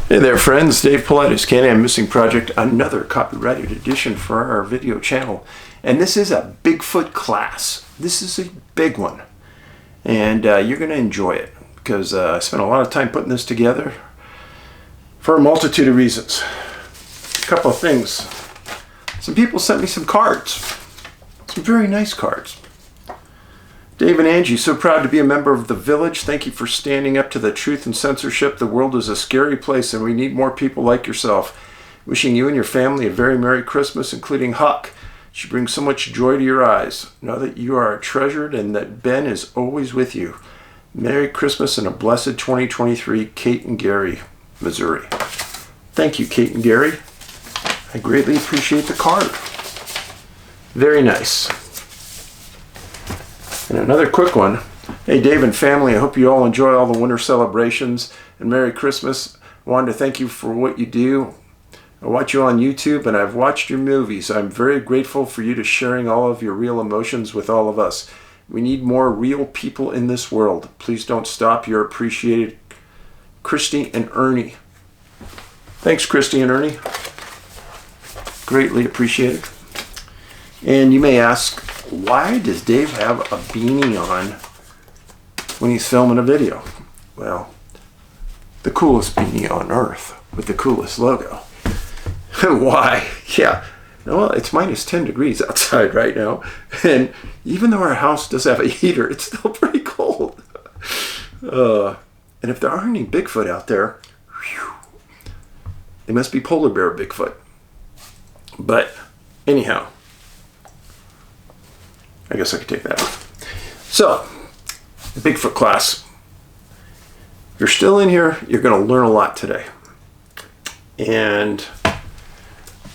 Hey there friends, Dave Paulides, CanAm Missing Project, another copyrighted edition for our video channel. And this is a Bigfoot class. This is a big one. And you're going to enjoy it because I spent a lot of time putting this together for a multitude of reasons. A couple of things. Some people sent me some cards. Some very nice cards. Dave and Angie, so proud to be a member of the village. Thank you for standing up to the truth and censorship. The world is a scary place and we need more people like yourself. Wishing you and your family a very Merry Christmas, including Huck. She brings so much joy to your eyes. Know that you are treasured and that Ben is always with you. Merry Christmas and a blessed 2023, Kate and Gary, Missouri. Thank you, Kate and Gary. I greatly appreciate the card. Very nice. And another quick one. Hey Dave and family, I hope you all enjoy all the winter celebrations and Merry Christmas. I wanted to thank you for what you do. I watch you on YouTube and I've watched your movies. I'm very grateful for you to sharing all of your real emotions with all of us. We need more real people in this world. Please don't stop. You're appreciated. Christy and Ernie. Thanks Christy and Ernie. Greatly appreciated. And you may ask, why does Dave have a beanie on when he's filming a video? Well, the coolest beanie on earth with the coolest logo. Why? Yeah, well, it's minus 10 degrees outside right now. And even though our house does have a heater, it's still pretty cold. And if there aren't any Bigfoot out there, whew, they must be polar bear Bigfoot. But anyhow, I guess I could take that off. So, Bigfoot class. If you're still in here, you're going to learn a lot today. And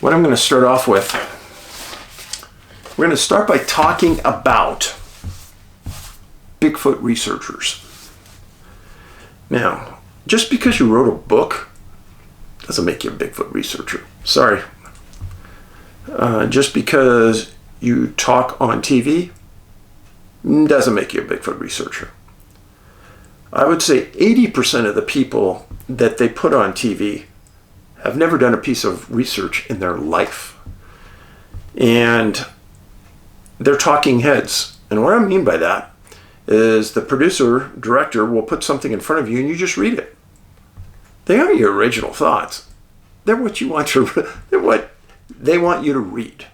what I'm going to start off with, we're going to start by talking about Bigfoot researchers. Now, just because you wrote a book doesn't make you a Bigfoot researcher. Sorry. Just because you talk on TV doesn't make you a Bigfoot researcher. I would say 80% of the people that they put on TV have never done a piece of research in their life. And they're talking heads. And what I mean by that is the producer, director will put something in front of you and you just read it. They aren't your original thoughts. They're what you want to, they're what they want you to read.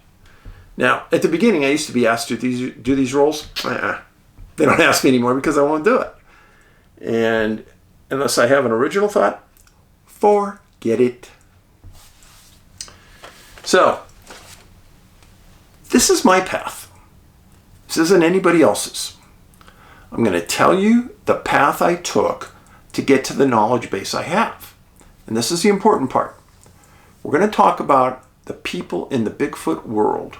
Now, at the beginning, I used to be asked to do these roles. They don't ask me anymore because I won't do it. And unless I have an original thought, forget it. So, this is my path. This isn't anybody else's. I'm going to tell you the path I took to get to the knowledge base I have. And this is the important part. We're going to talk about the people in the Bigfoot world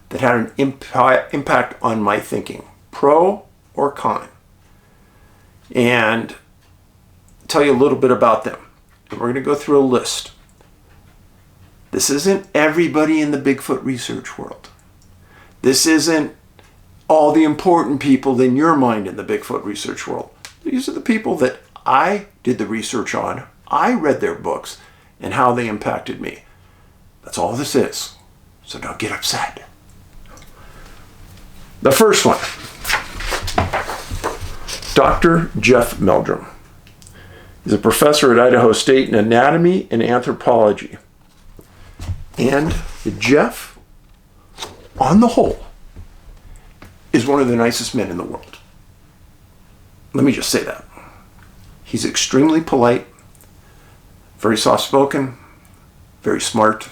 that had an impact on my thinking, pro or con, and tell you a little bit about them. And we're going to go through a list. This isn't everybody in the Bigfoot research world. This isn't all the important people in your mind in the Bigfoot research world. These are the people that I did the research on, I read their books, and how they impacted me. That's all this is. So don't get upset. The first one, Dr. Jeff Meldrum. He's a professor at Idaho State in anatomy and anthropology. And Jeff, on the whole, is one of the nicest men in the world. Let me just say that. He's extremely polite, very soft-spoken, very smart,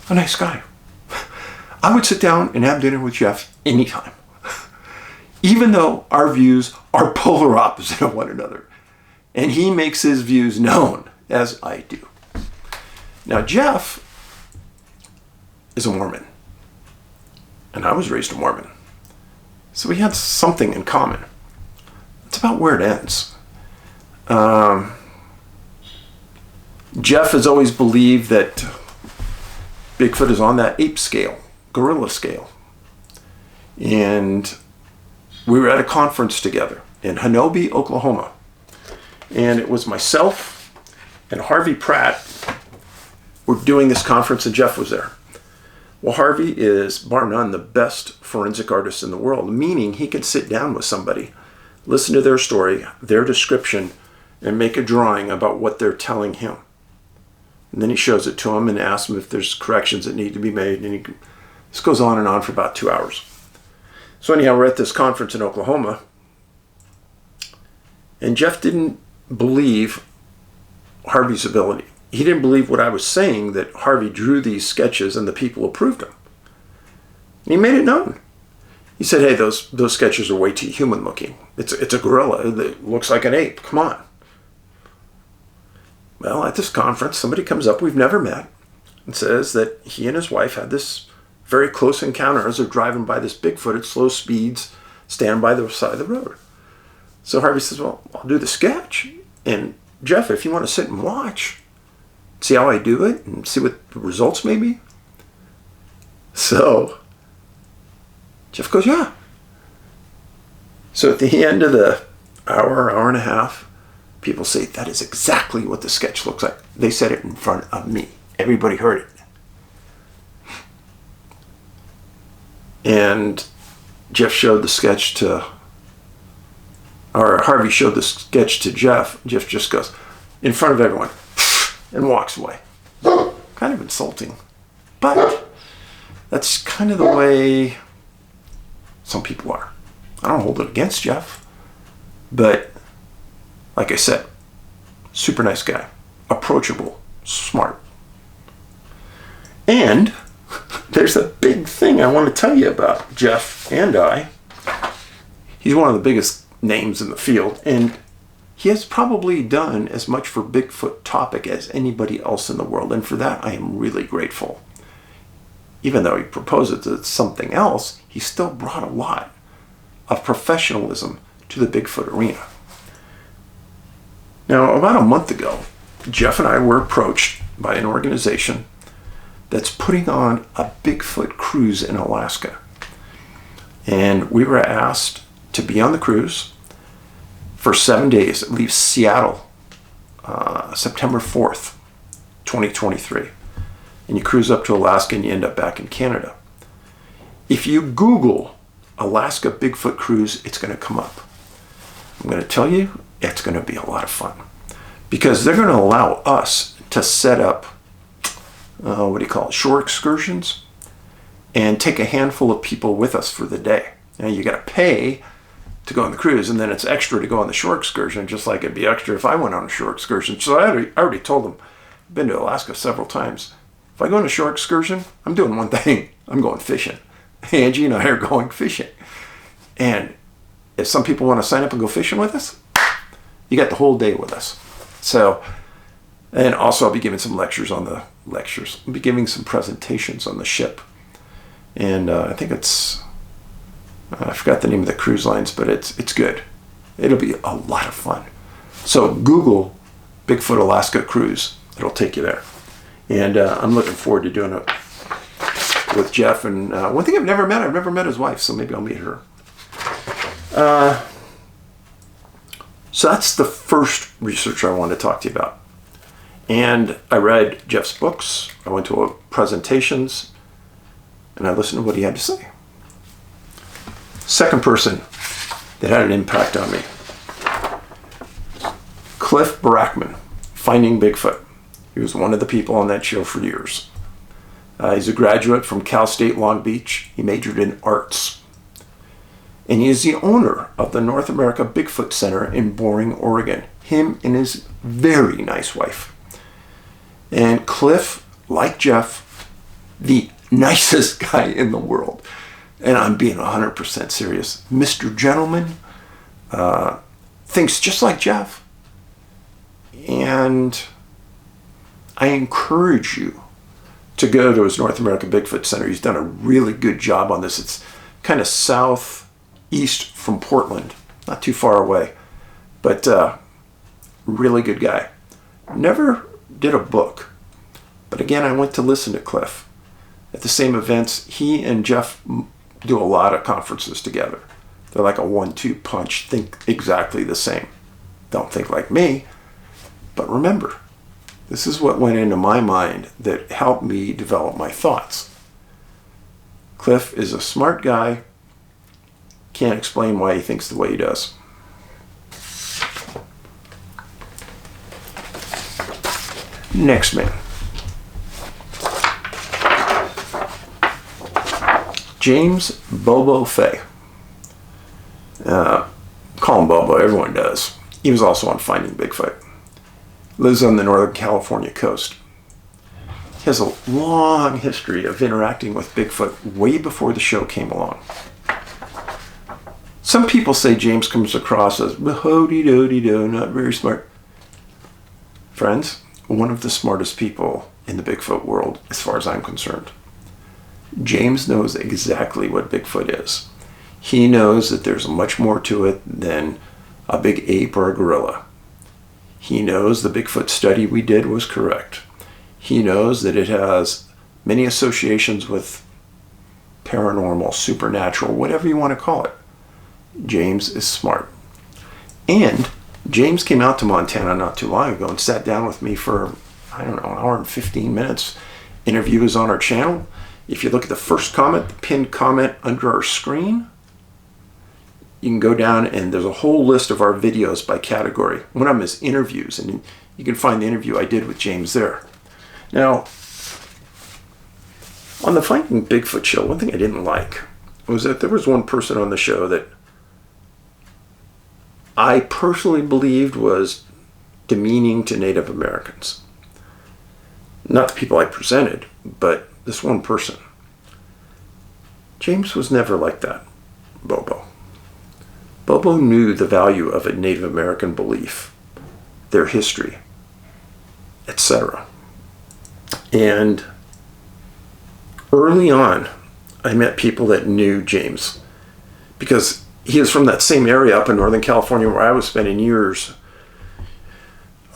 a nice guy. I would sit down and have dinner with Jeff anytime, even though our views are polar opposite of one another. And he makes his views known, as I do. Now, Jeff is a Mormon, and I was raised a Mormon. So we had something in common. It's about where it ends. Jeff has always believed that Bigfoot is on that ape scale, gorilla scale. And we were at a conference together in Hanobi, Oklahoma. And it was myself and Harvey Pratt were doing this conference, and Jeff was there. Well, Harvey is, bar none, the best forensic artist in the world, meaning he can sit down with somebody, listen to their story, their description, and make a drawing about what they're telling him. And then he shows it to them and asks them if there's corrections that need to be made. And this goes on and on for about 2 hours. So anyhow, we're at this conference in Oklahoma, and Jeff didn't believe Harvey's ability. He didn't believe what I was saying, that Harvey drew these sketches and the people approved them. And he made it known. He said, hey, those sketches are way too human looking. It's a gorilla that looks like an ape. Come on. Well, at this conference, somebody comes up we've never met and says that he and his wife had this very close encounter as they're driving by this Bigfoot at slow speeds, stand by the side of the road. So Harvey says, well, I'll do the sketch. And Jeff, if you want to sit and watch, see how I do it and see what the results may be. So Jeff goes, yeah. So at the end of the hour and a half, people say, that is exactly what the sketch looks like. They said it in front of me. Everybody heard it. And Jeff showed the sketch to, or Harvey showed the sketch to Jeff. Jeff just goes, in front of everyone, and walks away. Kind of insulting. But that's kind of the way some people are. I don't hold it against Jeff. But like I said, super nice guy. Approachable. Smart. And there's a big thing I want to tell you about Jeff and I. He's one of the biggest names in the field, and he has probably done as much for Bigfoot topic as anybody else in the world, and for that I am really grateful. Even though he proposes it's something else, he still brought a lot of professionalism to the Bigfoot arena. Now, about a month ago, Jeff and I were approached by an organization that's putting on a Bigfoot cruise in Alaska. And we were asked to be on the cruise for 7 days. It leaves Seattle September 4th, 2023. And you cruise up to Alaska and you end up back in Canada. If you Google Alaska Bigfoot cruise, it's going to come up. I'm going to tell you, it's going to be a lot of fun. Because they're going to allow us to set up, shore excursions, and take a handful of people with us for the day. Now you got to pay to go on the cruise, and then it's extra to go on the shore excursion, just like it'd be extra if I went on a shore excursion. So I already told them, I've been to Alaska several times. If I go on a shore excursion, I'm doing one thing. I'm going fishing. Angie and I are going fishing. And if some people want to sign up and go fishing with us, you got the whole day with us. So, and also I'll be giving some I'll be giving some presentations on the ship. And I think I forgot the name of the cruise lines, but it's good. It'll be a lot of fun. So Google Bigfoot Alaska cruise. It'll take you there. And I'm looking forward to doing it with Jeff. And one thing I've never met his wife, so maybe I'll meet her. So that's the first research I wanted to talk to you about. And I read Jeff's books. I went to presentations, and I listened to what he had to say. Second person that had an impact on me, Cliff Barackman, Finding Bigfoot. He was one of the people on that show for years. He's a graduate from Cal State Long Beach. He majored in arts. And he is the owner of the North America Bigfoot Center in Boring, Oregon. Him and his very nice wife. And Cliff, like Jeff, the nicest guy in the world. And I'm being 100% serious. Mr. Gentleman thinks just like Jeff. And I encourage you to go to his North America Bigfoot Center. He's done a really good job on this. It's kind of southeast from Portland, not too far away, but really good guy. Never did a book, but again, I went to listen to Cliff at the same events. He and Jeff do a lot of conferences together. They're like a 1-2 punch, think exactly the same. Don't think like me, but remember, This is what went into my mind that helped me develop my thoughts. Cliff is a smart guy. Can't explain why he thinks the way he does. Next man. James Bobo Fay. Call him Bobo, everyone does. He was also on Finding Bigfoot. Lives on the Northern California coast. He has a long history of interacting with Bigfoot way before the show came along. Some people say James comes across as ho-de-do-de-do, not very smart. Friends, one of the smartest people in the Bigfoot world, as far as I'm concerned. James knows exactly what Bigfoot is. He knows that there's much more to it than a big ape or a gorilla. He knows the Bigfoot study we did was correct. He knows that it has many associations with paranormal, supernatural, whatever you want to call it. James is smart. And James came out to Montana not too long ago and sat down with me for, I don't know, an hour and 15 minutes. Interview is on our channel. If you look at the first comment, the pinned comment under our screen, you can go down and there's a whole list of our videos by category. One of them is interviews, and you can find the interview I did with James there. Now, on the Finding Bigfoot show, one thing I didn't like was that there was one person on the show that I personally believed was demeaning to Native Americans. Not the people I presented, but this one person. James was never like that, Bobo. Bobo knew the value of a Native American belief, their history, etc. And early on, I met people that knew James because he is from that same area up in Northern California where I was spending years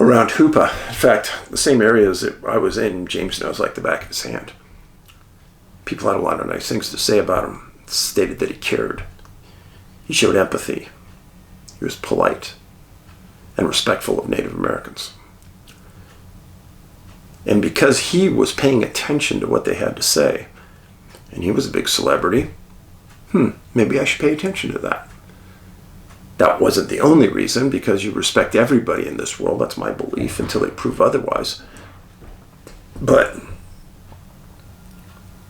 around Hoopa. In fact, the same areas that I was in, James knows like the back of his hand. People had a lot of nice things to say about him, stated that he cared. He showed empathy. He was polite and respectful of Native Americans. And because he was paying attention to what they had to say, and he was a big celebrity, maybe I should pay attention to that. That wasn't the only reason, because you respect everybody in this world. That's my belief until they prove otherwise. But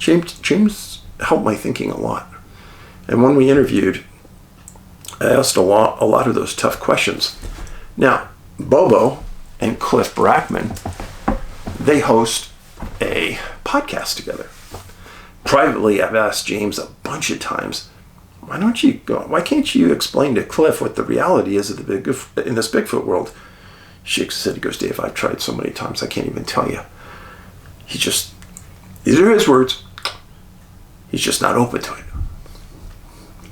James helped my thinking a lot. And when we interviewed, I asked a lot of those tough questions. Now, Bobo and Cliff Brackman, they host a podcast together. Privately, I've asked James a bunch of times, why can't you explain to Cliff what the reality is of in this Bigfoot world? He goes, Dave, I've tried so many times, I can't even tell you. These are his words. He's just not open to it.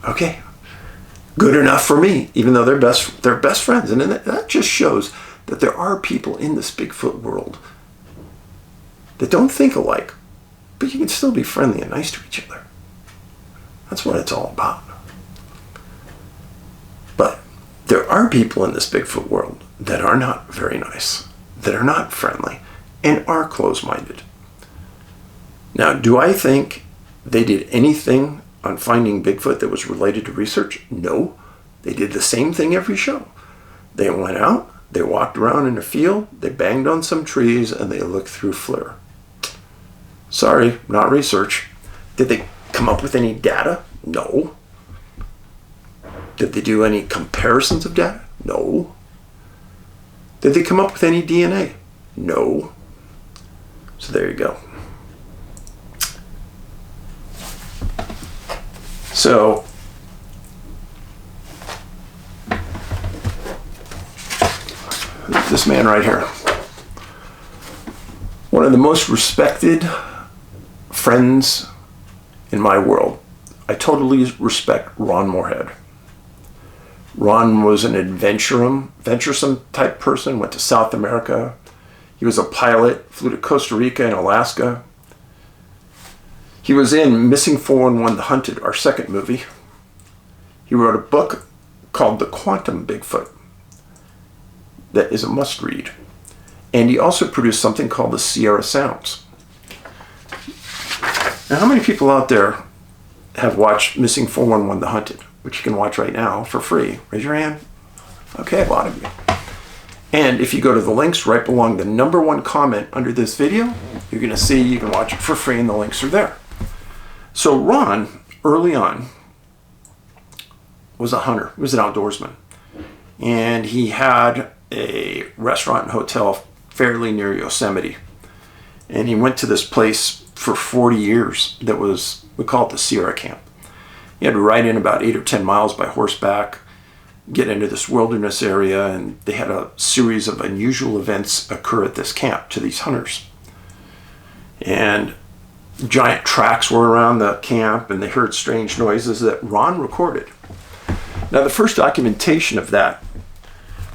Okay. Good enough for me, even though they're best friends. And that just shows that there are people in this Bigfoot world that don't think alike, but you can still be friendly and nice to each other. That's what it's all about. But there are people in this Bigfoot world that are not very nice, that are not friendly, and are closed-minded. Now, do I think they did anything on Finding Bigfoot that was related to research? No. They did the same thing every show. They went out, they walked around in a field, they banged on some trees, and they looked through FLIR. Sorry, not research. Did they come up with any data? No. Did they do any comparisons of data? No. Did they come up with any DNA? No. So there you go. So, this man right here, one of the most respected friends in my world. I totally respect Ron Moorhead. Ron was an venturesome type person, went to South America. He was a pilot, flew to Costa Rica and Alaska. He was in Missing 411 The Hunted, our second movie. He wrote a book called The Quantum Bigfoot that is a must-read. And he also produced something called the Sierra Sounds. Now, how many people out there have watched Missing 411 The Hunted, which you can watch right now for free? Raise your hand. Okay, a lot of you. And if you go to the links right below the #1 comment under this video, you're going to see you can watch it for free and the links are there. So Ron, early on, was a hunter. He was an outdoorsman. And he had a restaurant and hotel fairly near Yosemite. And he went to this place for 40 years that was, we call it the Sierra Camp. He had to ride in about 8 or 10 miles by horseback, get into this wilderness area, and they had a series of unusual events occur at this camp to these hunters. And giant tracks were around the camp, and they heard strange noises that Ron recorded. Now, the first documentation of that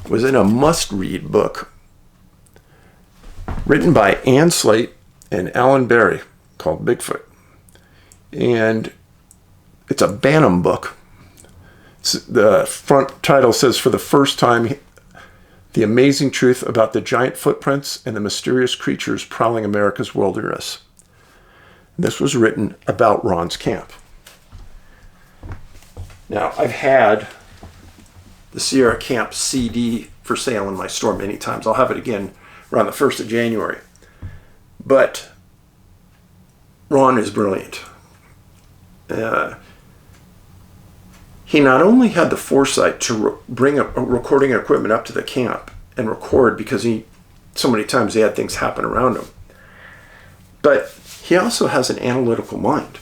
was in a must-read book written by Ann Slate and Alan Berry called Bigfoot. And it's a Bantam book. The front title says, "For the first time, the amazing truth about the giant footprints and the mysterious creatures prowling America's wilderness." This was written about Ron's camp. Now, I've had the Sierra Camp CD for sale in my store many times. I'll have it again around the 1st of January. But Ron is brilliant. He not only had the foresight to bring a recording equipment up to the camp and record, because so many times he had things happen around him, but he also has an analytical mind.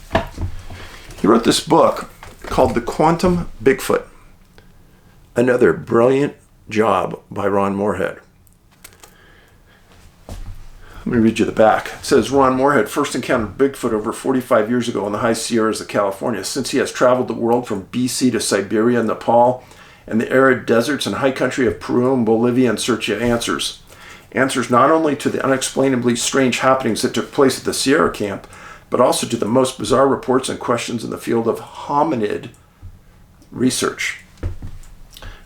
He wrote this book called The Quantum Bigfoot. Another brilliant job by Ron Moorhead. Let me read you the back. It says, Ron Moorhead first encountered Bigfoot over 45 years ago in the high Sierras of California. Since he has traveled the world from BC to Siberia, Nepal, and the arid deserts and high country of Peru and Bolivia in search of answers. Answers not only to the unexplainably strange happenings that took place at the Sierra Camp, but also to the most bizarre reports and questions in the field of hominid research.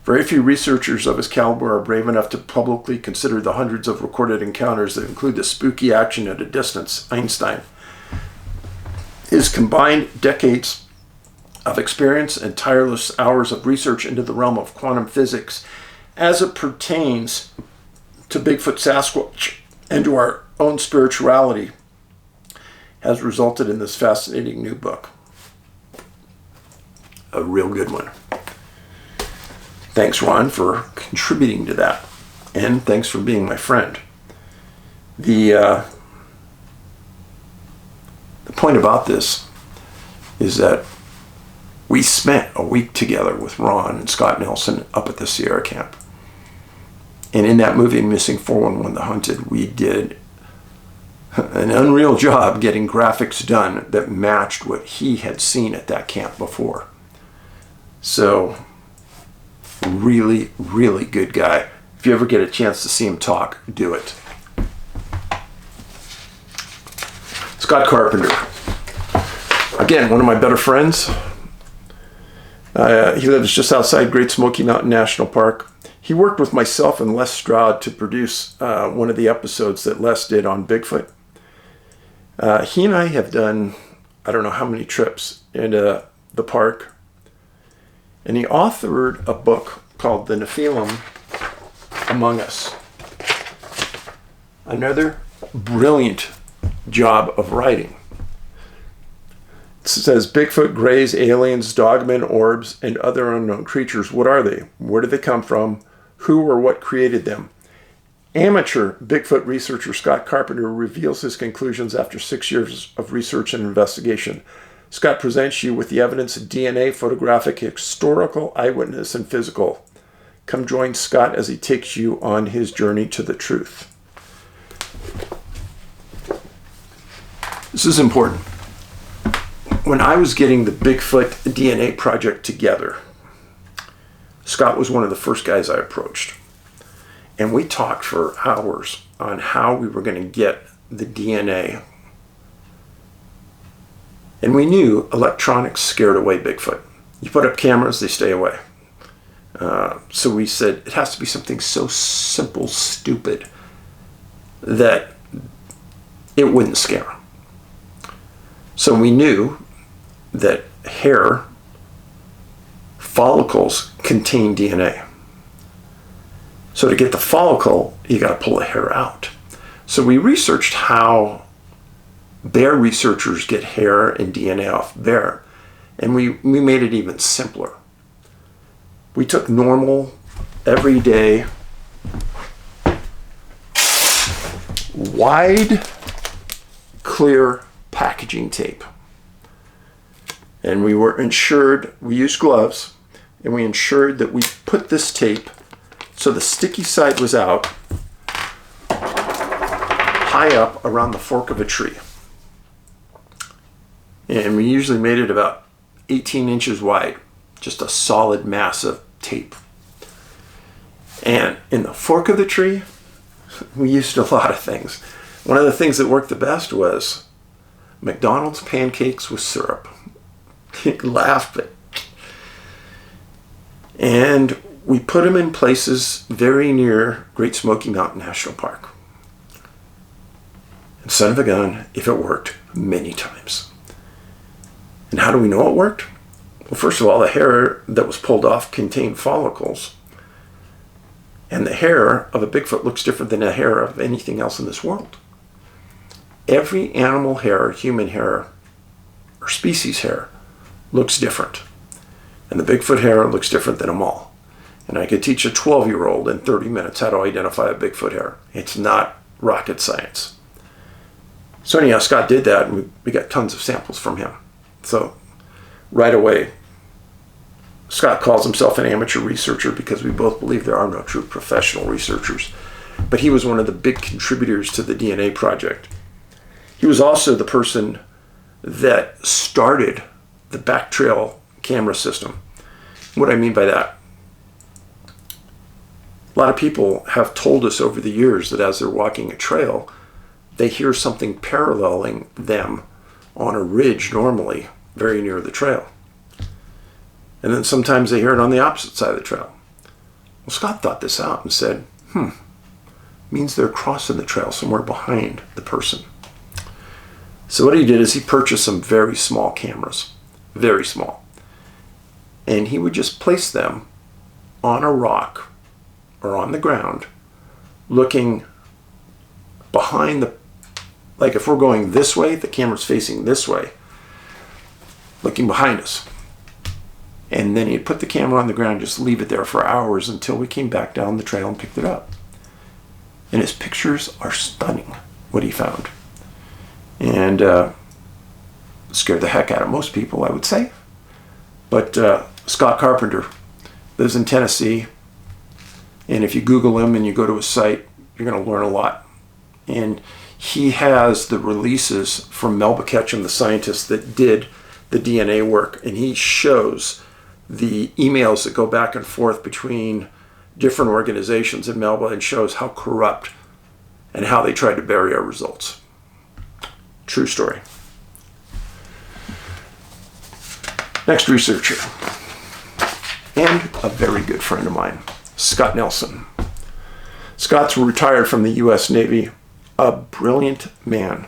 Very few researchers of his caliber are brave enough to publicly consider the hundreds of recorded encounters that include the spooky action at a distance, Einstein. His combined decades of experience and tireless hours of research into the realm of quantum physics as it pertains to Bigfoot, Sasquatch, and to our own spirituality has resulted in this fascinating new book. A real good one. Thanks, Ron, for contributing to that. And thanks for being my friend. The point about this is that we spent a week together with Ron and Scott Nelson up at the Sierra Camp. And in that movie, Missing 411 The Hunted, we did an unreal job getting graphics done that matched what he had seen at that camp before. So, really, really good guy. If you ever get a chance to see him talk, do it. Scott Carpenter. Again, one of my better friends. He lives just outside Great Smoky Mountain National Park. He worked with myself and Les Stroud to produce one of the episodes that Les did on Bigfoot. He and I have done, I don't know how many trips into the park. And he authored a book called The Nephilim Among Us. Another brilliant job of writing. It says, Bigfoot, greys, aliens, dogmen, orbs, and other unknown creatures. What are they? Where did they come from? Who or what created them? Amateur Bigfoot researcher Scott Carpenter reveals his conclusions after 6 years of research and investigation. Scott presents you with the evidence of DNA, photographic, historical, eyewitness, and physical. Come join Scott as he takes you on his journey to the truth. This is important. When I was getting the Bigfoot DNA project together, Scott was one of the first guys I approached. And we talked for hours on how we were going to get the DNA. And we knew electronics scared away Bigfoot. You put up cameras, they stay away. So we said, it has to be something so simple, stupid, that it wouldn't scare him. So we knew that hair follicles contain DNA. So to get the follicle, you got to pull the hair out. So we researched how bear researchers get hair and DNA off bear, and we made it even simpler. We took normal, everyday, wide, clear packaging tape. And we were ensured, we used gloves, and we ensured that we put this tape so the sticky side was out high up around the fork of a tree. And we usually made it about 18 inches wide, just a solid mass of tape. And in the fork of the tree, we used a lot of things. One of the things that worked the best was McDonald's pancakes with syrup. You laughed, but... And we put them in places very near Great Smoky Mountain National Park. And son of a gun, if it worked, many times. And how do we know it worked? Well, first of all, the hair that was pulled off contained follicles. And the hair of a Bigfoot looks different than the hair of anything else in this world. Every animal hair, human hair, or species hair looks different. And the Bigfoot hair looks different than them all. And I could teach a 12-year-old in 30 minutes how to identify a Bigfoot hair. It's not rocket science. So anyhow, Scott did that, and we got tons of samples from him. So right away, Scott calls himself an amateur researcher because we both believe there are no true professional researchers. But he was one of the big contributors to the DNA project. He was also the person that started the back trail camera system. What I mean by that, a lot of people have told us over the years that as they're walking a trail, they hear something paralleling them on a ridge normally, very near the trail. And then sometimes they hear it on the opposite side of the trail. Well, Scott thought this out and said, means they're crossing the trail somewhere behind the person. So what he did is he purchased some very small cameras, very small. And he would just place them on a rock or on the ground, looking behind the, like if we're going this way, the camera's facing this way, looking behind us. And then he'd put the camera on the ground, just leave it there for hours until we came back down the trail and picked it up. And his pictures are stunning, what he found. And scared the heck out of most people, I would say. But Scott Carpenter lives in Tennessee. And if you Google him and you go to his site, you're going to learn a lot. And he has the releases from Melba Ketchum, the scientist that did the DNA work. And he shows the emails that go back and forth between different organizations in Melba and shows how corrupt and how they tried to bury our results. True story. Next researcher, and a very good friend of mine, Scott Nelson. Scott's retired from the U.S. Navy, a brilliant man.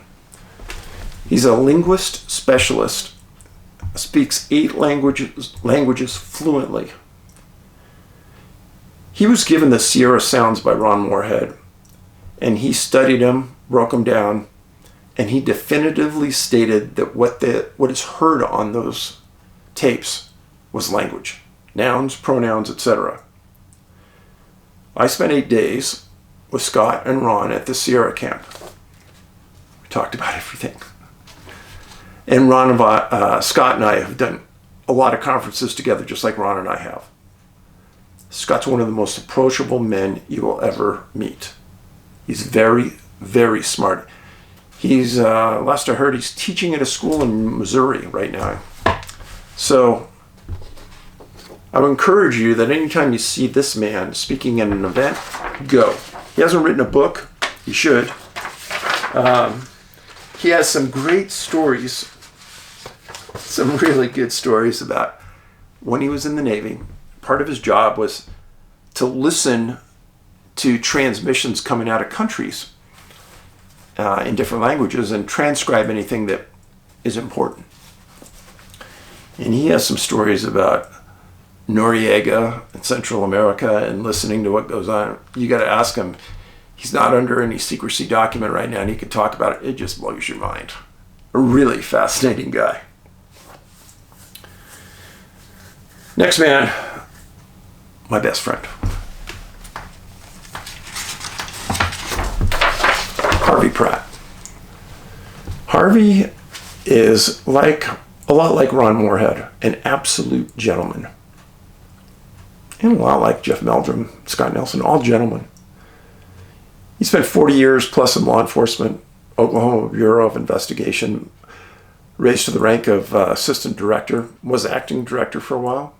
He's a linguist specialist, speaks 8 languages fluently. He was given the Sierra Sounds by Ron Moorhead, and he studied them, broke them down, and he definitively stated that what is heard on those tapes was language, nouns, pronouns, etc. I spent 8 days with Scott and Ron at the Sierra camp. We talked about everything. And Scott and I have done a lot of conferences together, just like Ron and I have. Scott's one of the most approachable men you will ever meet. He's very, very smart. He's, last I heard, he's teaching at a school in Missouri right now. So I would encourage you that anytime you see this man speaking at an event, go. He hasn't written a book. He should. He has some great stories, some really good stories about when he was in the Navy. Part of his job was to listen to transmissions coming out of countries in different languages and transcribe anything that is important. And he has some stories about Noriega in Central America and listening to what goes on. You got to ask him. He's not under any secrecy document right now, and he can talk about it. It just blows your mind. A really fascinating guy. Next man, my best friend. Harvey Pratt. Harvey is a lot like Ron Moorhead, an absolute gentleman. And a lot like Jeff Meldrum, Scott Nelson, all gentlemen. He spent 40 years plus in law enforcement, Oklahoma Bureau of Investigation, raised to the rank of assistant director, was acting director for a while.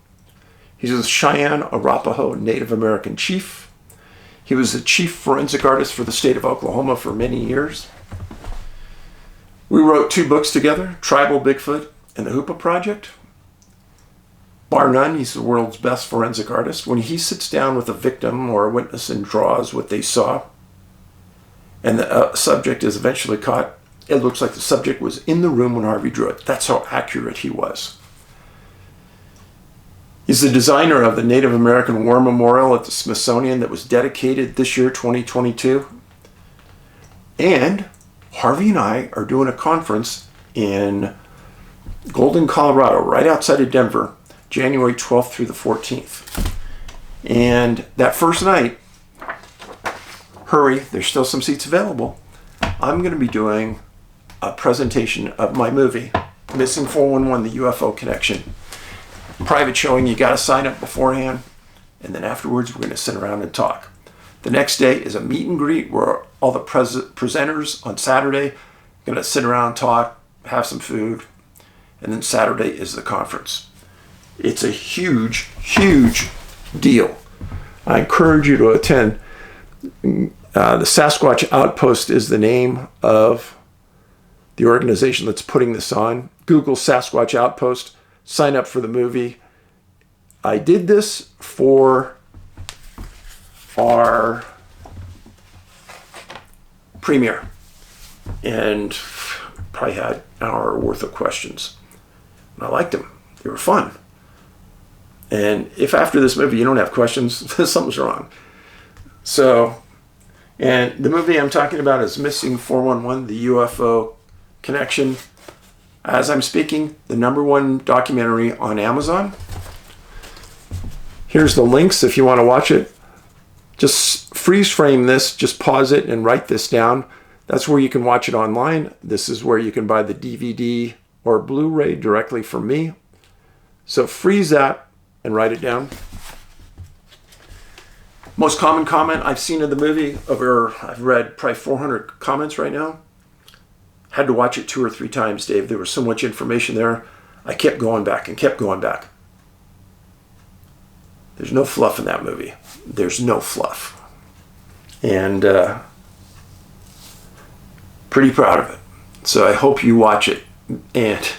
He's a Cheyenne Arapaho Native American chief. He was the chief forensic artist for the state of Oklahoma for many years. We wrote 2 books together, Tribal Bigfoot and the Hoopa Project. Bar none, he's the world's best forensic artist. When he sits down with a victim or a witness and draws what they saw, and the subject is eventually caught, it looks like the subject was in the room when Harvey drew it. That's how accurate he was. He's the designer of the Native American War Memorial at the Smithsonian that was dedicated this year, 2022. And Harvey and I are doing a conference in Golden, Colorado, right outside of Denver, January 12th through the 14th. And that first night, hurry, there's still some seats available. I'm going to be doing a presentation of my movie, Missing 411, the UFO Connection. Private showing, you got to sign up beforehand, and then afterwards we're going to sit around and talk. The next day is a meet and greet where all the presenters on Saturday are going to sit around, talk, have some food, and then Saturday is the conference. It's a huge, huge deal. I encourage you to attend. The Sasquatch Outpost is the name of the organization that's putting this on. Google Sasquatch Outpost. Sign up for the movie. I did this for our premiere and probably had an hour worth of questions. And I liked them. They were fun. And if after this movie you don't have questions, something's wrong. So, and the movie I'm talking about is Missing 411, the UFO Connection. As I'm speaking, the #1 documentary on Amazon. Here's the links if you want to watch it. Just freeze frame this, just pause it and write this down. That's where you can watch it online. This is where you can buy the DVD or Blu Ray directly from me. So freeze that and write it down. Most common comment I've seen of the movie, I've read probably 400 comments right now. Had to watch it 2 or 3 times, Dave. There was so much information there. I kept going back and kept going back. There's no fluff in that movie. There's no fluff. And pretty proud of it. So I hope you watch it. And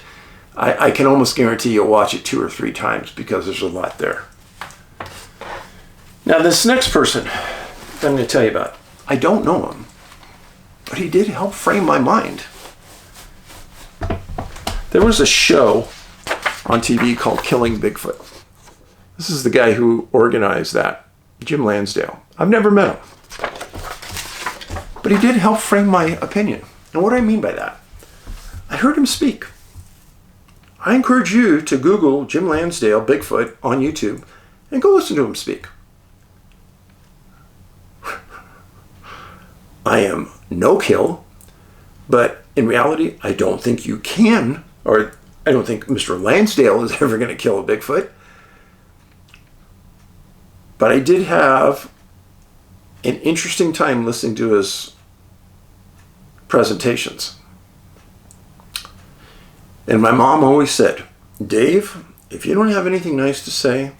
I can almost guarantee you'll watch it 2 or 3 times because there's a lot there. Now this next person that I'm going to tell you about, I don't know him, but he did help frame my mind. There was a show on TV called Killing Bigfoot. This is the guy who organized that, Jim Lansdale. I've never met him, but he did help frame my opinion. And what do I mean by that? I heard him speak. I encourage you to Google Jim Lansdale Bigfoot on YouTube and go listen to him speak. I am no kill, but in reality, I don't think you can, or I don't think Mr. Lansdale is ever going to kill a Bigfoot. But I did have an interesting time listening to his presentations. And my mom always said, Dave, if you don't have anything nice to say,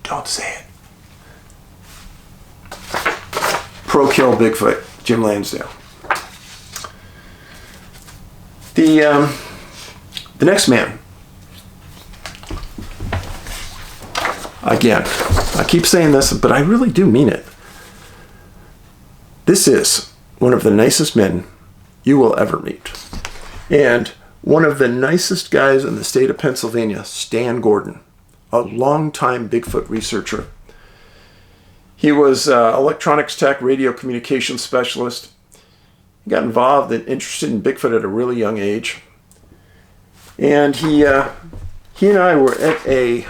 don't say it. Pro-kill Bigfoot, Jim Lansdale. The next man. Again, I keep saying this, but I really do mean it. This is one of the nicest men you will ever meet. And one of the nicest guys in the state of Pennsylvania, Stan Gordon, a longtime Bigfoot researcher. He was electronics tech, radio communications specialist. He got involved and interested in Bigfoot at a really young age. And he and I were at a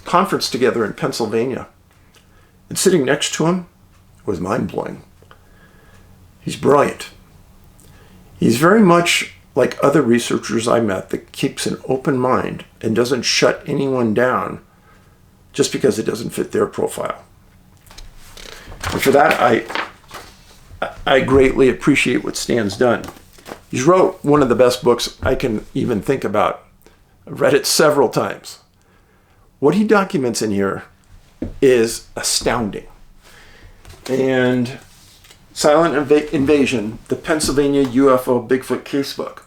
conference together in Pennsylvania. And sitting next to him was mind-blowing. He's brilliant. He's very much like other researchers I met that keeps an open mind and doesn't shut anyone down just because it doesn't fit their profile. And for that, I greatly appreciate what Stan's done. He's wrote one of the best books I can even think about. I've read it several times. What he documents in here is astounding. And Silent Invasion, the Pennsylvania UFO Bigfoot Casebook.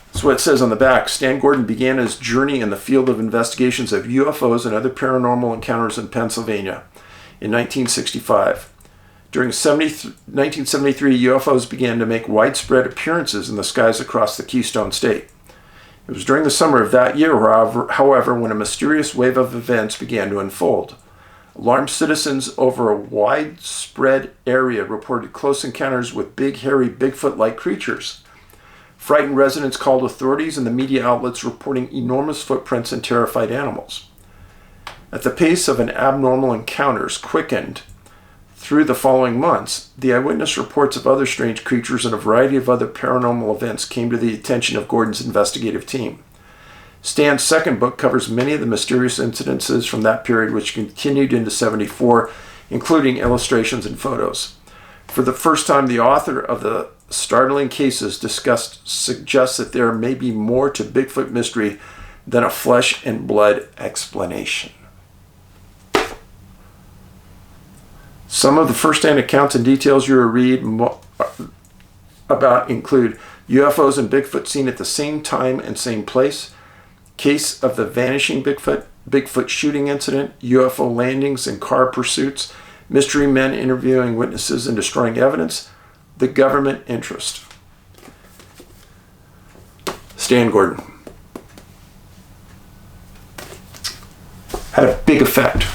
That's what it says on the back. Stan Gordon began his journey in the field of investigations of UFOs and other paranormal encounters in Pennsylvania in 1965. During 1973, UFOs began to make widespread appearances in the skies across the Keystone State. It was during the summer of that year, however, when a mysterious wave of events began to unfold. Alarmed citizens over a widespread area reported close encounters with big, hairy, Bigfoot-like creatures. Frightened residents called authorities and the media outlets reporting enormous footprints and terrified animals. At the pace of an abnormal encounters quickened through the following months, the eyewitness reports of other strange creatures and a variety of other paranormal events came to the attention of Gordon's investigative team. Stan's second book covers many of the mysterious incidences from that period which continued into 74, including illustrations and photos. For the first time, the author of the startling cases suggests that there may be more to Bigfoot mystery than a flesh and blood explanation. Some of the first-hand accounts and details you will read about include UFOs and Bigfoot seen at the same time and same place, case of the vanishing Bigfoot, Bigfoot shooting incident, UFO landings and car pursuits, mystery men interviewing witnesses and destroying evidence, the government interest. Stan Gordon had a big effect.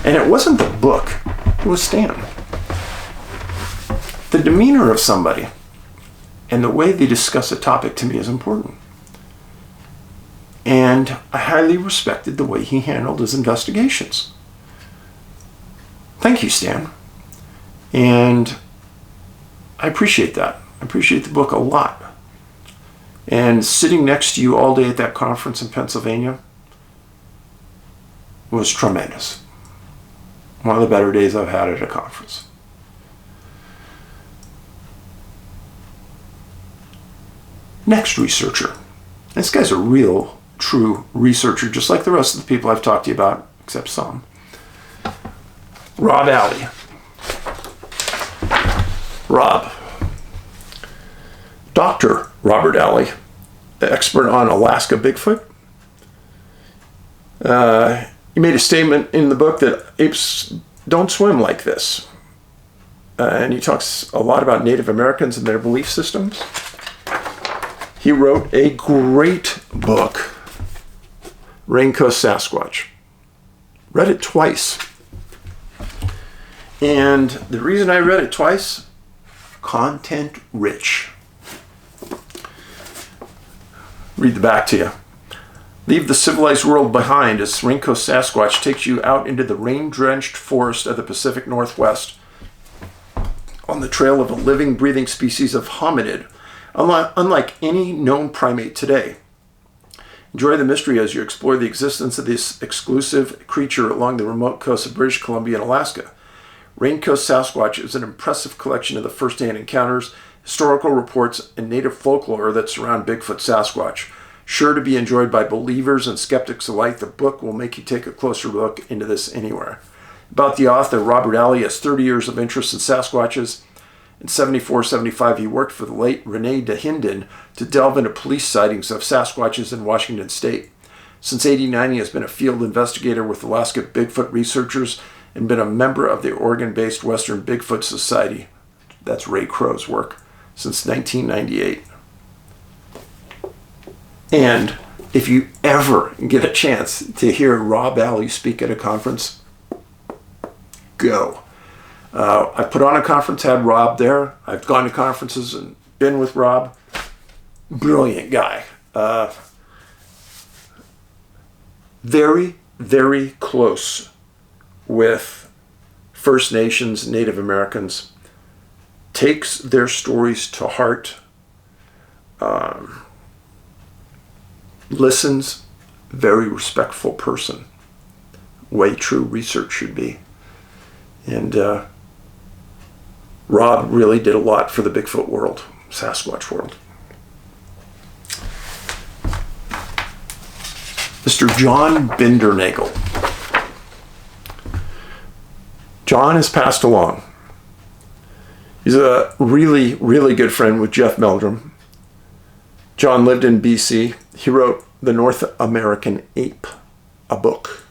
And it wasn't the book, it was Stan. The demeanor of somebody and the way they discuss a topic to me is important. And I highly respected the way he handled his investigations. Thank you, Stan. And I appreciate that. I appreciate the book a lot. And sitting next to you all day at that conference in Pennsylvania was tremendous. One of the better days I've had at a conference. Next researcher. This guy's a real, true researcher, just like the rest of the people I've talked to you about, except some. Rob Alley. Rob. Dr. Robert Alley, expert on Alaska Bigfoot. He made a statement in the book that apes don't swim like this. And he talks a lot about Native Americans and their belief systems. He wrote a great book, Raincoast Sasquatch. Read it twice. And the reason I read it twice, content rich. Read the back to you. Leave the civilized world behind as Raincoast Sasquatch takes you out into the rain-drenched forest of the Pacific Northwest on the trail of a living, breathing species of hominid, unlike any known primate today. Enjoy the mystery as you explore the existence of this exclusive creature along the remote coast of British Columbia and Alaska. Raincoast Sasquatch is an impressive collection of the first-hand encounters, historical reports, and native folklore that surround Bigfoot Sasquatch. Sure to be enjoyed by believers and skeptics alike, the book will make you take a closer look into this anywhere. About the author, Robert Alley has 30 years of interest in Sasquatches. In 74-75, he worked for the late Rene Dahinden to delve into police sightings of Sasquatches in Washington State. Since '89, he has been a field investigator with Alaska Bigfoot researchers and been a member of the Oregon-based Western Bigfoot Society. That's Ray Crow's work since 1998. And if you ever get a chance to hear Rob Alley speak at a conference, go. I put on a conference, had Rob there. I've gone to conferences and been with Rob. Brilliant guy. Very, very close with First Nations, Native Americans. Takes their stories to heart. Listens. Very respectful person. Way true research should be. And Rob really did a lot for the Bigfoot world, Sasquatch world. Mr. John Bindernagel. John has passed along. He's a really, really good friend with Jeff Meldrum. John lived in BC. He wrote The North American Ape, a book.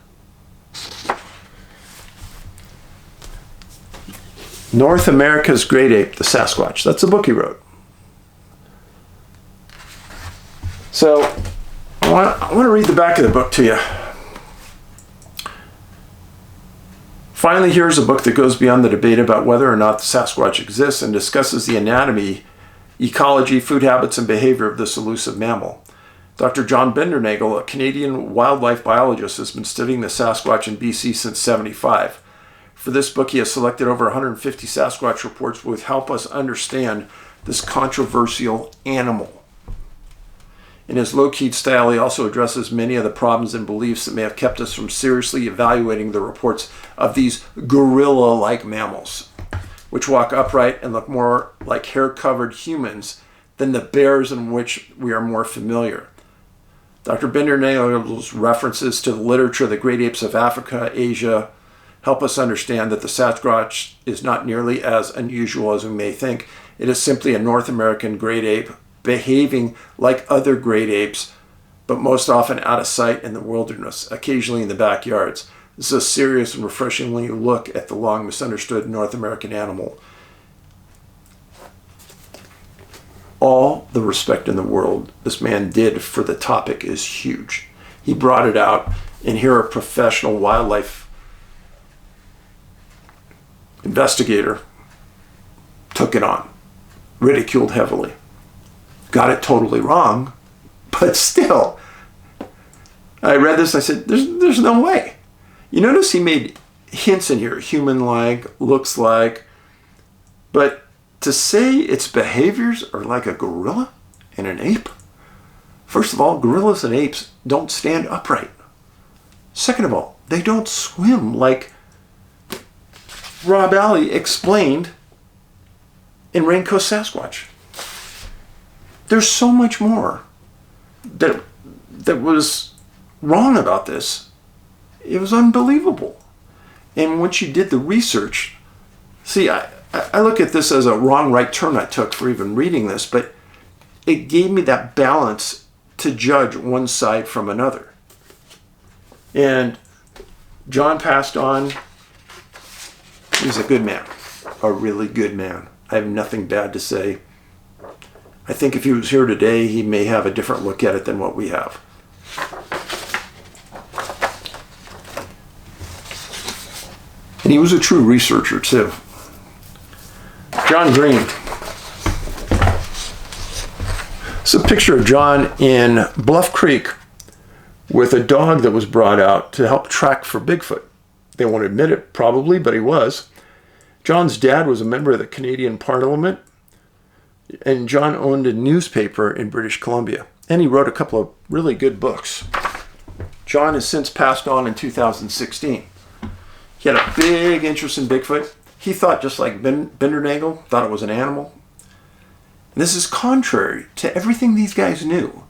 North America's Great Ape, the Sasquatch. That's a book he wrote. So, I want to read the back of the book to you. Finally, here's a book that goes beyond the debate about whether or not the Sasquatch exists and discusses the anatomy, ecology, food habits, and behavior of this elusive mammal. Dr. John Bindernagel, a Canadian wildlife biologist, has been studying the Sasquatch in BC since '75. For this book, he has selected over 150 Sasquatch reports which help us understand this controversial animal. In his low-keyed style, he also addresses many of the problems and beliefs that may have kept us from seriously evaluating the reports of these gorilla-like mammals, which walk upright and look more like hair-covered humans than the bears in which we are more familiar. Dr. Bindernagel's references to the literature of the great apes of Africa, Asia, help us understand that the Sasquatch is not nearly as unusual as we may think. It is simply a North American great ape behaving like other great apes, but most often out of sight in the wilderness, occasionally in the backyards. This is a serious and refreshingly look at the long misunderstood North American animal. All the respect in the world this man did for the topic is huge. He brought it out, and here a professional wildlife investigator took it on, ridiculed heavily. Got it totally wrong, but still, I read this, I said, there's no way. You notice he made hints in here, human-like, looks like, but to say its behaviors are like a gorilla and an ape, first of all, gorillas and apes don't stand upright. Second of all, they don't swim like Rob Alley explained in Raincoat Sasquatch. There's so much more that was wrong about this. It was unbelievable. And once you did the research, see, I look at this as a wrong right turn I took for even reading this, but it gave me that balance to judge one side from another. And John passed on. He's a good man, a really good man. I have nothing bad to say. I think if he was here today, he may have a different look at it than what we have. And he was a true researcher, too. John Green. It's a picture of John in Bluff Creek with a dog that was brought out to help track for Bigfoot. They won't admit it, probably, but he was. John's dad was a member of the Canadian Parliament, and John owned a newspaper in British Columbia, and he wrote a couple of really good books. John has since passed on in 2016. He had a big interest in Bigfoot. He thought, just like Bindernagel, thought it was an animal. And this is contrary to everything these guys knew,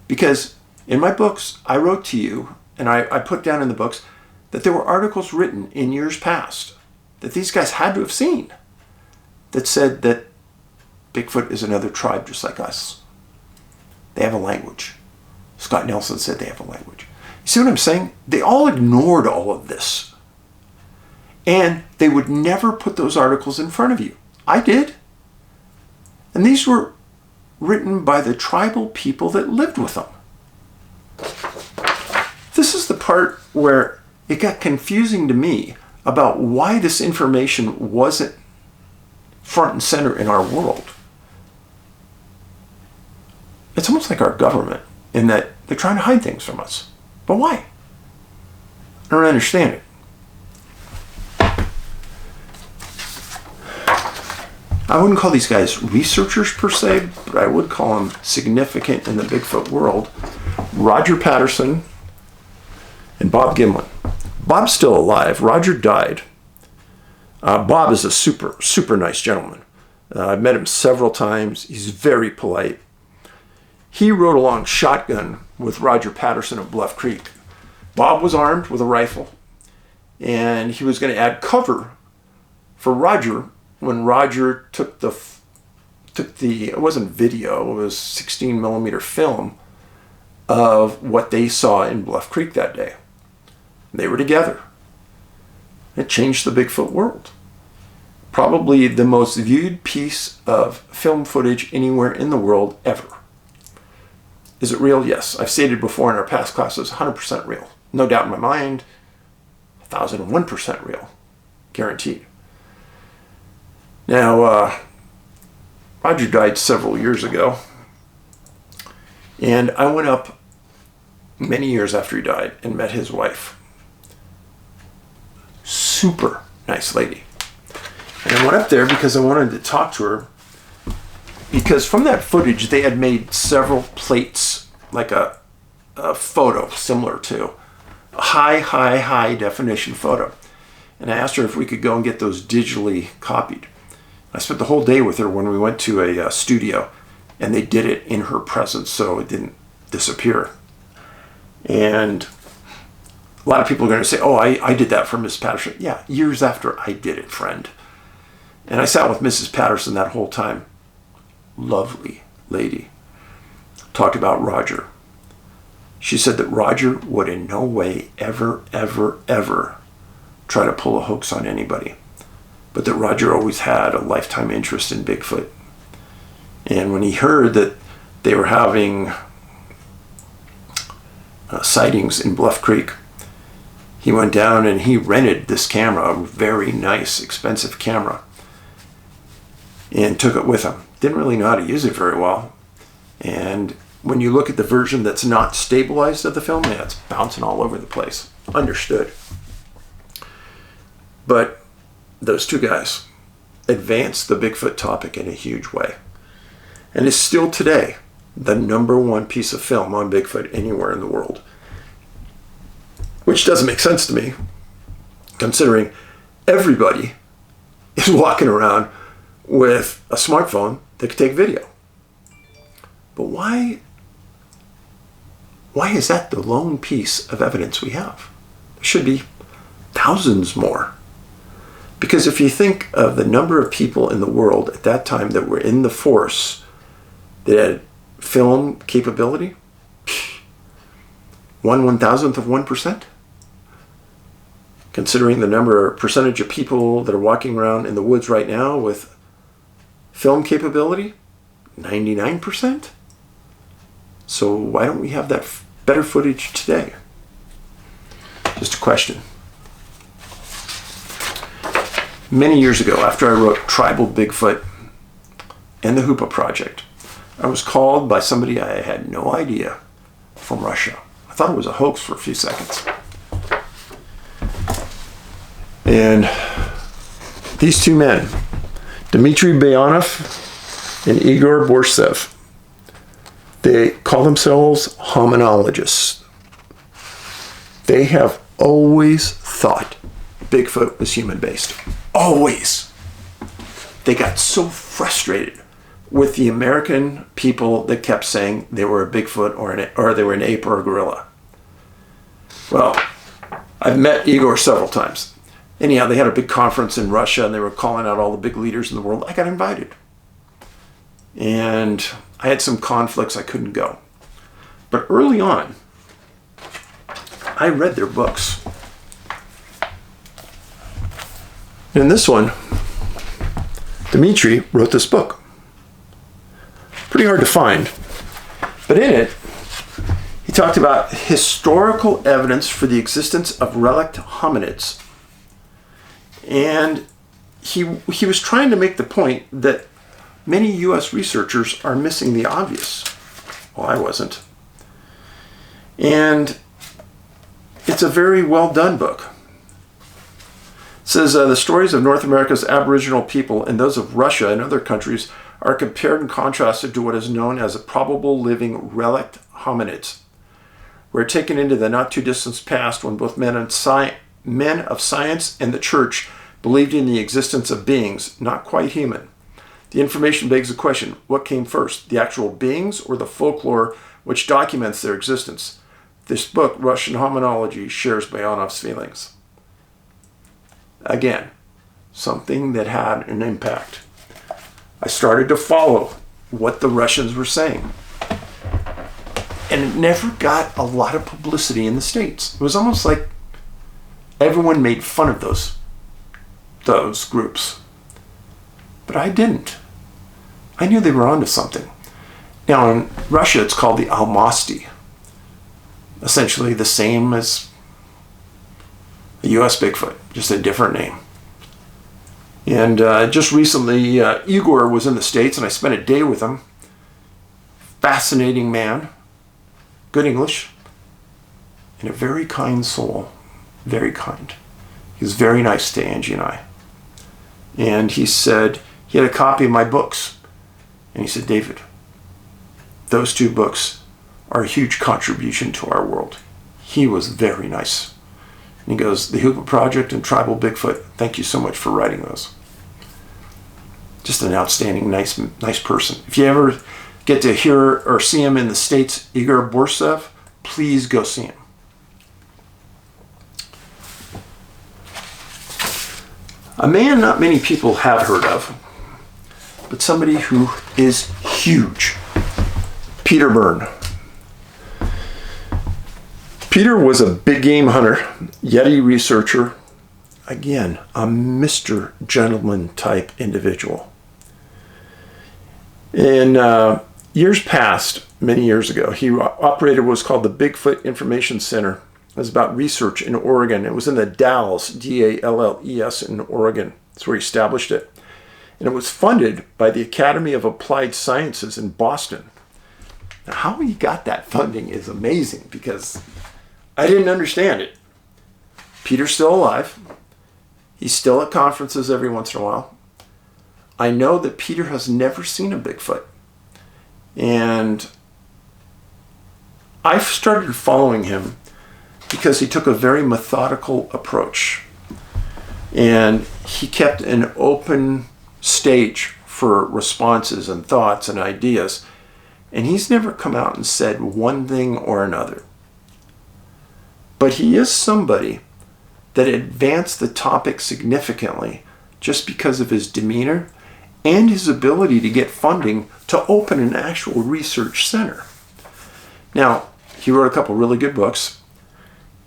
because in my books, I wrote to you, and I put down in the books, that there were articles written in years past that these guys had to have seen that said that Bigfoot is another tribe just like us. They have a language. Scott Nelson said they have a language. You see what I'm saying? They all ignored all of this. And they would never put those articles in front of you. I did. And these were written by the tribal people that lived with them. This is the part where it got confusing to me about why this information wasn't front and center in our world. It's almost like our government in that they're trying to hide things from us. But why? I don't understand it. I wouldn't call these guys researchers per se, but I would call them significant in the Bigfoot world. Roger Patterson and Bob Gimlin. Bob's still alive. Roger died. Bob is a super nice gentleman. I've met him several times. He's very polite. He rode along shotgun with Roger Patterson at Bluff Creek. Bob was armed with a rifle, and he was going to add cover for Roger when Roger took the it wasn't video, it was 16 millimeter film of what they saw in Bluff Creek that day. They were together. It changed the Bigfoot world. Probably the most viewed piece of film footage anywhere in the world ever. Is it real? Yes. I've stated before in our past classes, 100% real. No doubt in my mind, 1,001% real. Guaranteed. Now, Roger died several years ago, and I went up many years after he died and met his wife. Super nice lady. And I went up there because I wanted to talk to her, because from that footage they had made several plates, like a photo similar to a high definition photo. And I asked her if we could go and get those digitally copied. I spent the whole day with her when we went to a studio, and they did it in her presence so it didn't disappear. And a lot of people are going to say, oh, I did that for Miss Patterson. Yeah, years after I did it, friend. And I sat with Mrs. Patterson that whole time. Lovely lady. Talked about Roger. She said that Roger would in no way ever try to pull a hoax on anybody. But that Roger always had a lifetime interest in Bigfoot. And when he heard that they were having sightings in Bluff Creek, he went down and he rented this camera, a very nice, expensive camera, and took it with him. Didn't really know how to use it very well. And when you look at the version that's not stabilized of the film, yeah, it's bouncing all over the place. Understood. But those two guys advanced the Bigfoot topic in a huge way. And is still today the #1 piece of film on Bigfoot anywhere in the world. Which doesn't make sense to me, considering everybody is walking around with a smartphone that can take video. But why is that the lone piece of evidence we have? There should be thousands more. Because if you think of the number of people in the world at that time that were in the force that had film capability, 1/1000th of 1%. Considering the percentage of people that are walking around in the woods right now with film capability, 99%. So why don't we have that better footage today? Just a question. Many years ago, after I wrote Tribal Bigfoot and the Hoopa Project, I was called by somebody I had no idea from Russia. I thought it was a hoax for a few seconds. And these two men, Dmitry Bayanov and Igor Borsev, they call themselves hominologists. They have always thought Bigfoot was human-based. Always. They got so frustrated with the American people that kept saying they were a Bigfoot or they were an ape or a gorilla. Well, I've met Igor several times. Anyhow, they had a big conference in Russia and they were calling out all the big leaders in the world. I got invited. And I had some conflicts, I couldn't go. But early on, I read their books. In this one, Dmitri wrote this book. Pretty hard to find. But in it, he talked about historical evidence for the existence of relict hominids. And he was trying to make the point that many U.S. researchers are missing the obvious. Well, I wasn't. And it's a very well done book. It says the stories of North America's Aboriginal people and those of Russia and other countries are compared and contrasted to what is known as a probable living relict hominids. We're taken into the not too distant past when both men of science and the church believed in the existence of beings not quite human. The information begs the question, what came first, the actual beings or the folklore which documents their existence? This book, Russian Hominology, shares Bayanov's feelings. Again, something that had an impact. I started to follow what the Russians were saying. And it never got a lot of publicity in the States. It was almost like everyone made fun of those groups. But I didn't. I knew they were onto something. Now in Russia it's called the Almasty. Essentially the same as the US Bigfoot, just a different name. And just recently, Igor was in the States and I spent a day with him. Fascinating man, good English, and a very kind soul, very kind. He was very nice to Angie and I. And he said, he had a copy of my books. And he said, David, those two books are a huge contribution to our world. He was very nice. And he goes, the Hoopa Project and Tribal Bigfoot, thank you so much for writing those. Just an outstanding, nice person. If you ever get to hear or see him in the States, Igor Borsev, please go see him. A man not many people have heard of, but somebody who is huge. Peter Byrne. Peter was a big game hunter, Yeti researcher, again, a Mr. Gentleman type individual. In years past, many years ago, he operated what was called the Bigfoot Information Center. It was about research in Oregon. It was in the Dalles, D-A-L-L-E-S in Oregon. That's where he established it. And it was funded by the Academy of Applied Sciences in Boston. Now, how he got that funding is amazing because I didn't understand it. Peter's still alive. He's still at conferences every once in a while. I know that Peter has never seen a Bigfoot. And I've started following him because he took a very methodical approach. And he kept an open stage for responses and thoughts and ideas. And he's never come out and said one thing or another. But he is somebody that advanced the topic significantly just because of his demeanor and his ability to get funding to open an actual research center. Now, he wrote a couple really good books,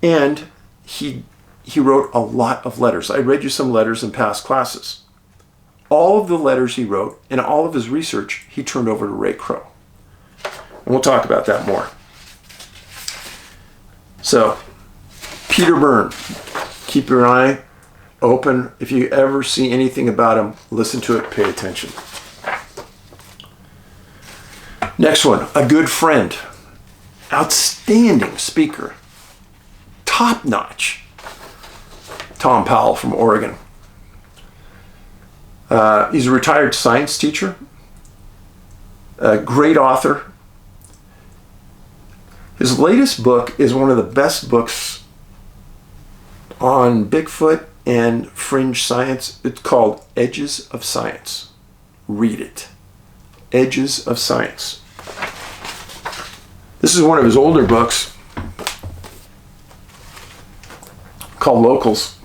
and he wrote a lot of letters. I read you some letters in past classes. All of the letters he wrote and all of his research, he turned over to Ray Crow. And we'll talk about that more. So, Peter Byrne, keep your eye open. If you ever see anything about him, listen to it, pay attention. Next one, a good friend, outstanding speaker, top notch, Tom Powell from Oregon. He's a retired science teacher, a great author. His latest book is one of the best books on Bigfoot and fringe science. It's called Edges of Science. Read it. Edges of Science. This is one of his older books called Locals.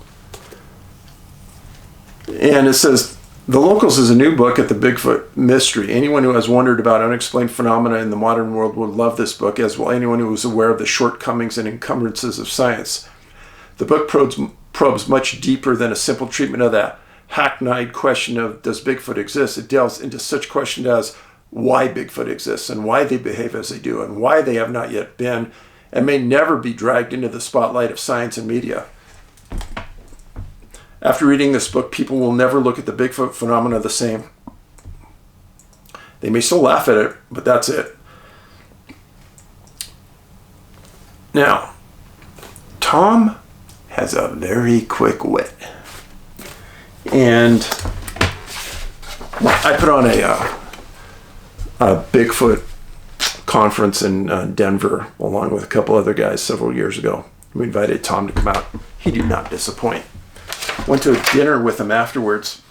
And it says, The Locals is a new book at the Bigfoot Mystery. Anyone who has wondered about unexplained phenomena in the modern world would love this book, as will anyone who is aware of the shortcomings and encumbrances of science. The book probes much deeper than a simple treatment of the hackneyed question of does Bigfoot exist, it delves into such questions as why Bigfoot exists and why they behave as they do and why they have not yet been and may never be dragged into the spotlight of science and media. After reading this book, people will never look at the Bigfoot phenomena the same. They may still laugh at it, but that's it. Now, Tom has a very quick wit. And I put on a Bigfoot conference in Denver along with a couple other guys several years ago. We invited Tom to come out. He did not disappoint. Went to a dinner with him afterwards.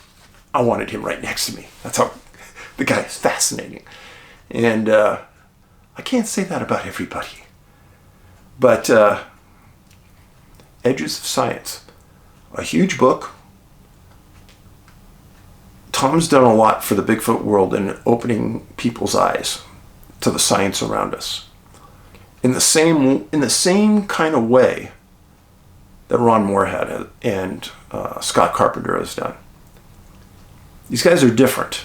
I wanted him right next to me. That's how the guy is fascinating. And I can't say that about everybody. But Edges of Science, a huge book. Tom's done a lot for the Bigfoot world in opening people's eyes to the science around us. In the same kind of way that Ron Moorhead and Scott Carpenter has done. These guys are different.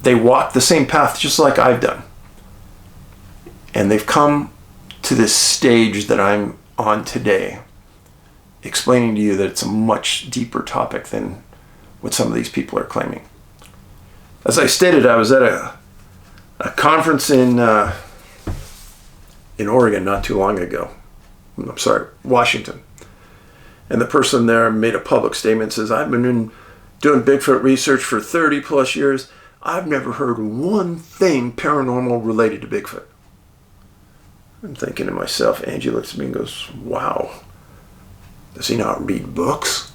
They walk the same path just like I've done. And they've come to this stage that I'm on today, explaining to you that it's a much deeper topic than what some of these people are claiming. As I stated, I was at a conference in Oregon not too long ago. I'm sorry, Washington. And the person there made a public statement, says, I've been doing Bigfoot research for 30 plus years. I've never heard one thing paranormal related to Bigfoot. I'm thinking to myself, Angie looks at me and goes, wow, does he not read books?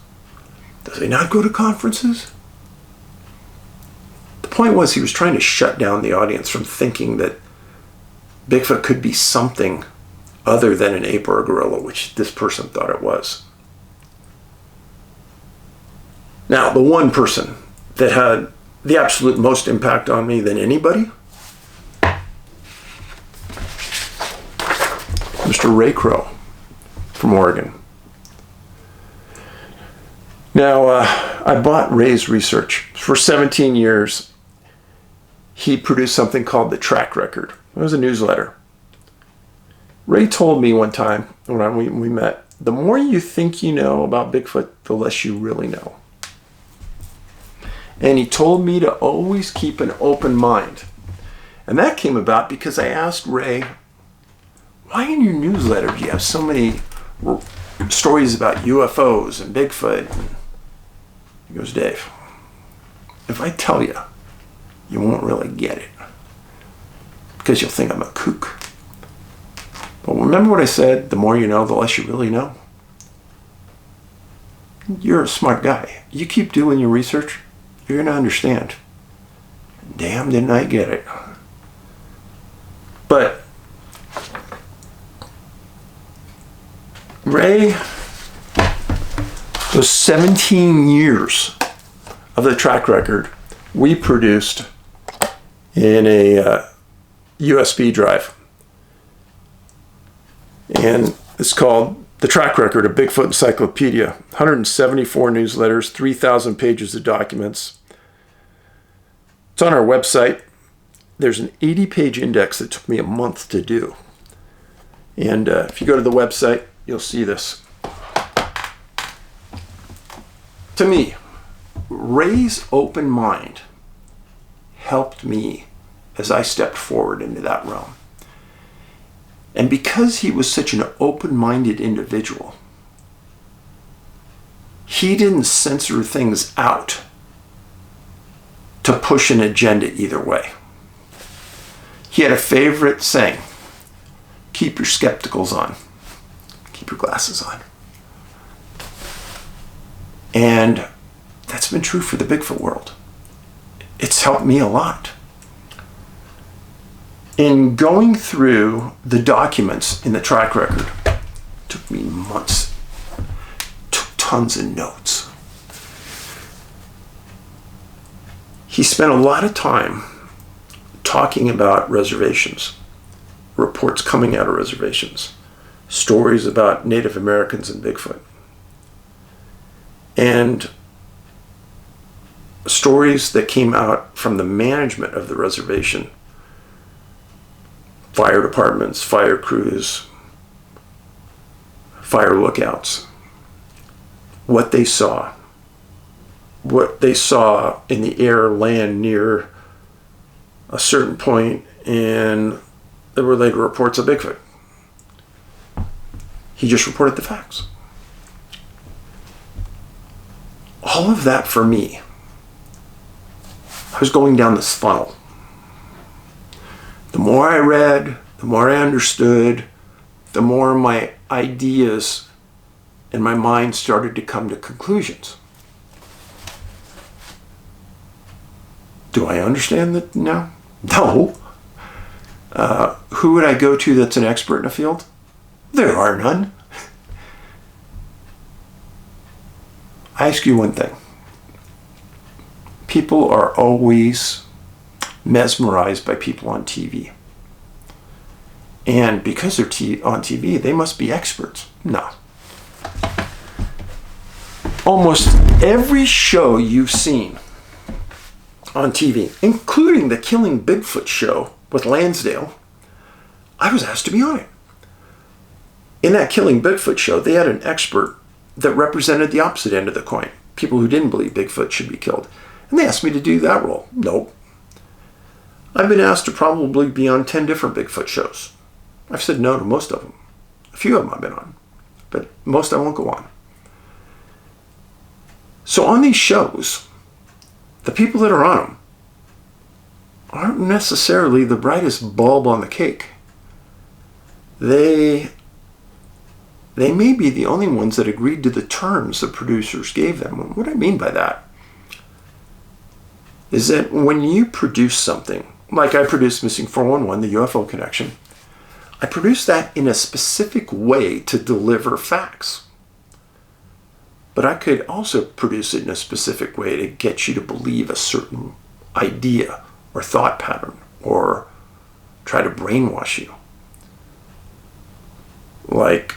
Does he not go to conferences? The point was he was trying to shut down the audience from thinking that Bigfoot could be something other than an ape or a gorilla, which this person thought it was. Now, the one person that had the absolute most impact on me than anybody, Mr. Ray Crow from Oregon. Now, I bought Ray's research. For 17 years, he produced something called the Track Record. It was a newsletter. Ray told me one time when we met, the more you think you know about Bigfoot, the less you really know. And he told me to always keep an open mind. And that came about because I asked Ray, why in your newsletter do you have so many stories about UFOs and Bigfoot? And he goes, Dave, if I tell you, you won't really get it. Because you'll think I'm a kook. But remember what I said, the more you know, the less you really know? You're a smart guy. You keep doing your research, you're going to understand. Damn, didn't I get it. But Ray, those 17 years of the track record we produced in a USB drive. And it's called The Track Record, a Bigfoot Encyclopedia. 174 newsletters, 3,000 pages of documents. It's on our website. There's an 80-page index that took me a month to do. And if you go to the website, you'll see this. To me, Ray's open mind helped me as I stepped forward into that realm. And because he was such an open-minded individual, he didn't censor things out to push an agenda either way. He had a favorite saying, keep your skepticals on. Keep your glasses on. And that's been true for the Bigfoot world. It's helped me a lot. In going through the documents in the track record, it took me months, took tons of notes. He spent a lot of time talking about reservations, reports coming out of reservations, stories about Native Americans and Bigfoot. And stories that came out from the management of the reservation, fire departments, fire crews, fire lookouts, what they saw in the air land near a certain point, and there were later reports of Bigfoot. He just reported the facts. All of that for me, I was going down this funnel. The more I read, the more I understood, the more my ideas and my mind started to come to conclusions. Do I understand that now? No. Who would I go to that's an expert in a field? There are none. I ask you one thing. People are always mesmerized by people on TV. And because they're on TV, they must be experts. No. Almost every show you've seen on TV, including the Killing Bigfoot show with Lansdale, I was asked to be on it. In that Killing Bigfoot show, they had an expert that represented the opposite end of the coin. People who didn't believe Bigfoot should be killed. And they asked me to do that role. Nope. I've been asked to probably be on 10 different Bigfoot shows. I've said no to most of them. A few of them I've been on, but most I won't go on. So on these shows, the people that are on them aren't necessarily the brightest bulb on the cake. They may be the only ones that agreed to the terms the producers gave them. What I mean by that is that when you produce something, like I produced Missing 411, the UFO Connection, I produced that in a specific way to deliver facts. But I could also produce it in a specific way to get you to believe a certain idea or thought pattern, or try to brainwash you. Like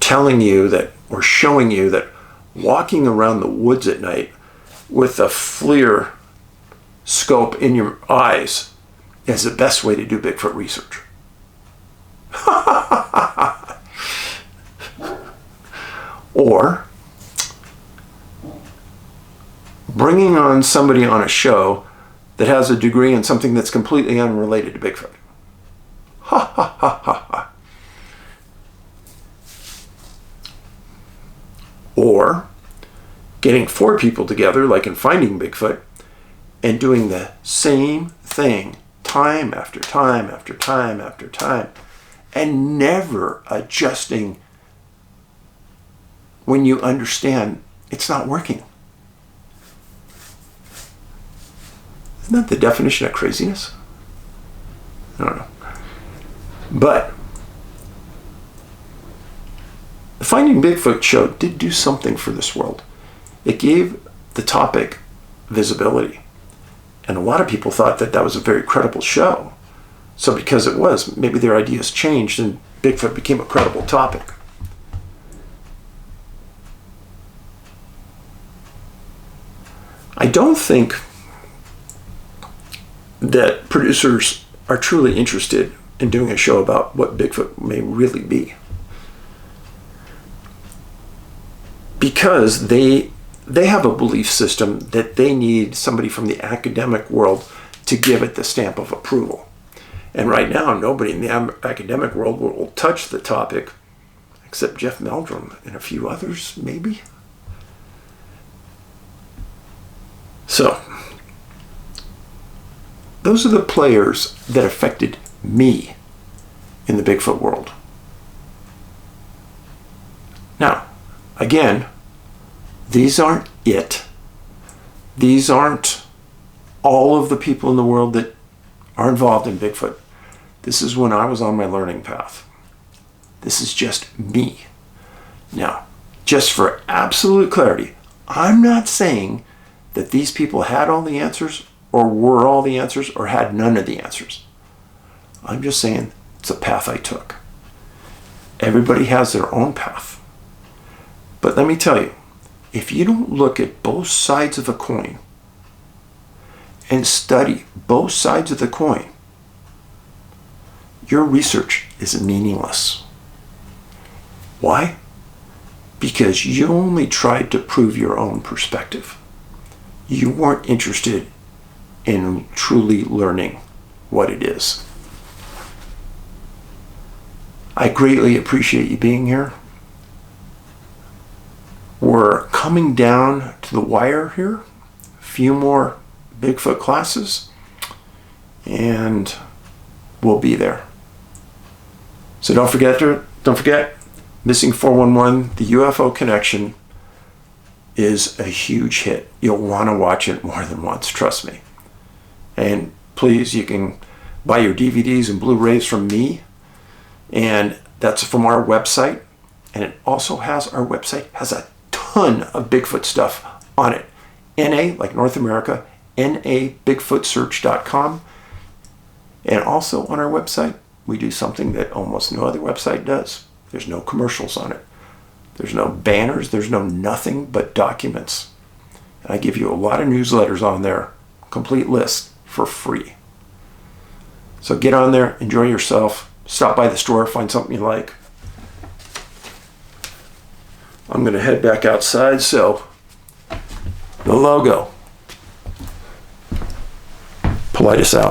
telling you that, or showing you that walking around the woods at night with a FLIR scope in your eyes is the best way to do Bigfoot research. Or bringing on somebody on a show that has a degree in something that's completely unrelated to Bigfoot. Ha ha ha ha ha. Or getting 4 people together, like in Finding Bigfoot, and doing the same thing time after time after time after time, and never adjusting when you understand it's not working. Isn't that the definition of craziness? I don't know. But the Finding Bigfoot show did do something for this world. It gave the topic visibility. And a lot of people thought that that was a very credible show. So because it was, maybe their ideas changed and Bigfoot became a credible topic. I don't think that producers are truly interested in doing a show about what Bigfoot may really be. Because they have a belief system that they need somebody from the academic world to give it the stamp of approval. And right now, nobody in the academic world will touch the topic except Jeff Meldrum and a few others, maybe. So, those are the players that affected me in the Bigfoot world. Now, again, these aren't it. These aren't all of the people in the world that are involved in Bigfoot. This is when I was on my learning path. This is just me. Now, just for absolute clarity, I'm not saying that these people had all the answers or were all the answers or had none of the answers. I'm just saying it's a path I took. Everybody has their own path. But let me tell you, if you don't look at both sides of a coin and study both sides of the coin, your research is meaningless. Why? Because you only tried to prove your own perspective. You weren't interested in truly learning what it is. I greatly appreciate you being here. We're coming down to the wire here. A few more Bigfoot classes, and we'll be there. So don't forget, Missing 411, the UFO Connection is a huge hit. You'll want to watch it more than once, trust me. And please, you can buy your DVDs and Blu Rays from me, and that's from our website. And it also has, our website has a ton of Bigfoot stuff on it. NA, like North America, nabigfootsearch.com. And also on our website, we do something that almost no other website does. There's no commercials on it. There's no banners. There's no nothing but documents. And I give you a lot of newsletters on there, complete list for free. So get on there, enjoy yourself, stop by the store, find something you like. I'm going to head back outside, so the logo. Paulides out.